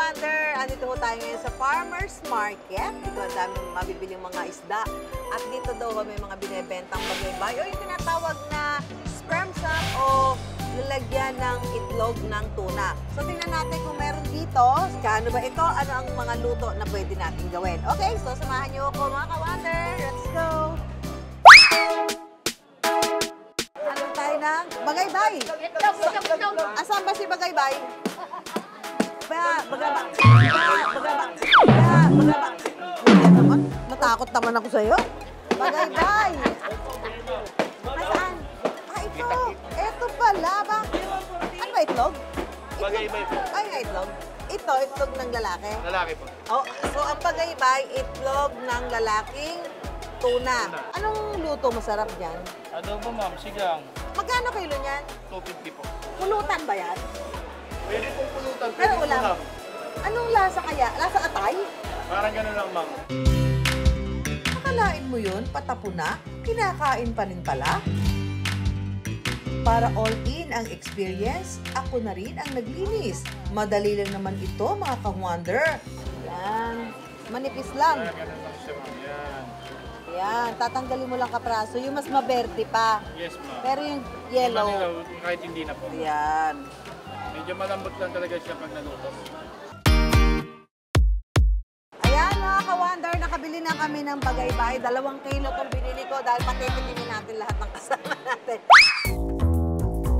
ka-wonder! Andito po tayo ngayon sa Farmer's Market. Ito ang daming mabibiling mga isda. At dito daw may mga binibentang bagay-bagay o yung tinatawag na sperm sac o lalagyan ng itlog ng tuna. So tingnan natin kung meron dito. Kano ba ito? Ano ang mga luto na pwede natin gawin? Okay, so samahan niyo ako mga ka-wonder. Let's go! Ano tayo ng Bagaybay? Asan ba si Bagaybay? Bagaba. Natakot naman ako sa'yo. Bagaybay. Nasaan? Ah, ito. Ito pala. Ano ba itlog? Bagaybay po. Ay, nga itlog. Ito, itlog ng lalaki. Lalaki po. Oh, so ang bagaybay, itlog ng lalaking tuna. Anong luto masarap dyan? Adobo ma'am, sigang. Magkano kilo niyan? 250 po. Pulutan ba yan? Pwede pong pulutan. Pero Pwede ulam. ulam. Anong lasa kaya? Lasa atay? Parang gano'n lang ma'am. Akalain mo yun, patapo na, kinakain pa rin pala. Para all-in ang experience, ako na rin ang naglinis. Madali lang naman ito, mga ka-wonder. Yan. Manipis lang. Parang gano'n lang siya ma'am. Yan. Yan. Tatanggalin mo lang kapraso. Yung mas maberde pa. Yes ma'am. Pero yung yellow. Kahit hindi na po. Yan. Medyo malambot lang talaga siya pag naluto. Ayan mga ka-wonder, nakabili na kami ng bagaybay. 2 kilo itong binili ko dahil patitikin natin lahat ng kasama natin.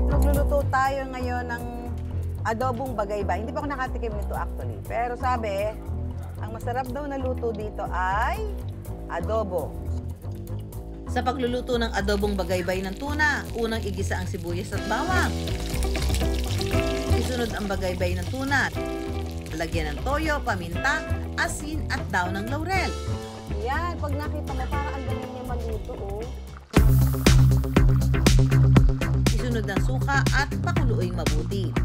Magluluto tayo ngayon ng adobong bagaybay. Hindi pa ako nakatikim nito actually. Pero sabi, ang masarap daw na luto dito ay adobo. Sa pagluluto ng adobong bagaybay ng tuna, unang igisa ang sibuyas at bawang. Isunod ang bagaybay ng tuna. Lagyan ng toyo, paminta, asin at daw ng laurel. Yan, pag nakita mo, parang ang galing niya maluto, oh. Isunod ang suka at pakuluing mabuti.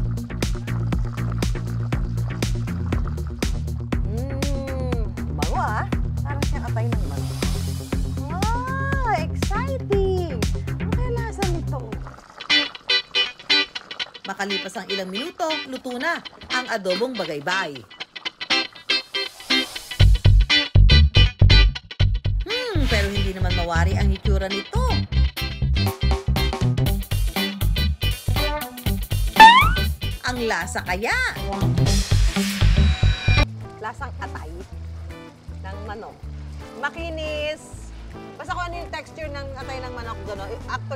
Bango ah. Parang siyang atay ng manok. Ah, exciting! Ano kaya lasa nito? Makalipas ang ilang minuto, luto na ang adobong bagaybay. Pero hindi naman mawari ang itsura nito. Ang lasa kaya? Lasang atay ng manok. Makinis. Basta kung ano yung texture ng atay ng manok, gano'n.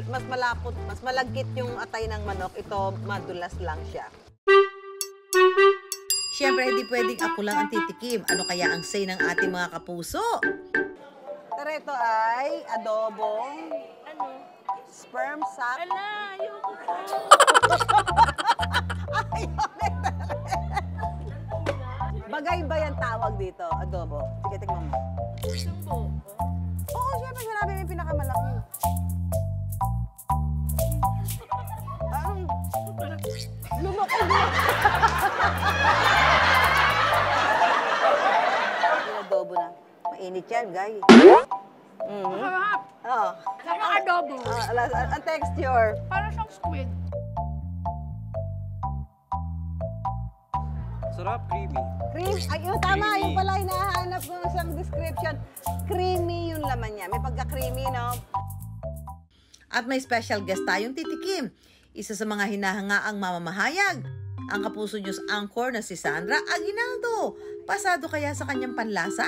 Mas malapot, mas malagkit yung atay ng manok. Ito, madulas lang siya. Siyempre, hindi pwedeng ako lang ang titikim. Ano kaya ang say ng ating mga kapuso? Pero ito ay adobong sperm sac. Ala, ayoko po. Bagaybay ang tawag dito, adobo. Sige, tingnan mo. Isang buo. Oo, siyempre, sinabi mo yung pinakamalaki. Lumaki na. Yung adobo na. Mainit yan, guy. Masarap. Oo. Sama adobo. Ang texture. Parang siyang squid. Sarap, creamy. Creamy. Ay, yun, tama. Creamy. Yung pala hinahanap ko sa description. Creamy yung laman niya. May pagka-creamy, no? At may special guest tayong titikim. Isa sa mga hinahangaang mamamahayag. Ang Kapuso News anchor na si Sandra Aguinaldo. Pasado kaya sa kanyang panlasa?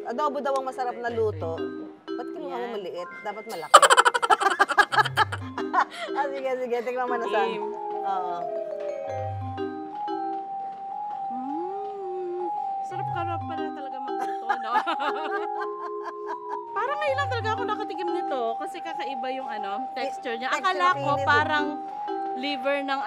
Adobo daw ang masarap na luto. Ba't kinuha mo maliit? Dapat malaki. Sige. Tingnan mo na saan. Oo. Sarap ka na pala talaga magluto, no? Parang ngayon lang talaga ako nakatikim nito kasi kakaiba yung texture niya. Texture Akala ko kinis. parang liver ng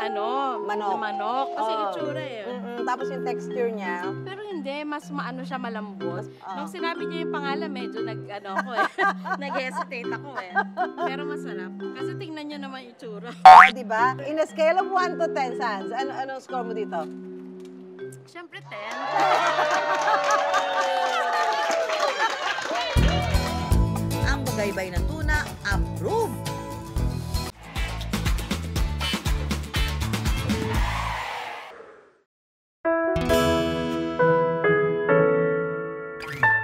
Manok. ng manok. Kasi Oo. itsura eh. Tapos yung texture niya. Pero hindi, mas maano siya malambot. Nung sinabi niya yung pangalan, medyo ako eh. Nag-hesitate ako eh. Pero masarap. Kasi tingnan niyo naman yung itsura. Di ba? In a scale of 1 to 10, Sans, ano score mo dito? Siyempre 10. Ang bagaybay ng tuna, approve! Bye!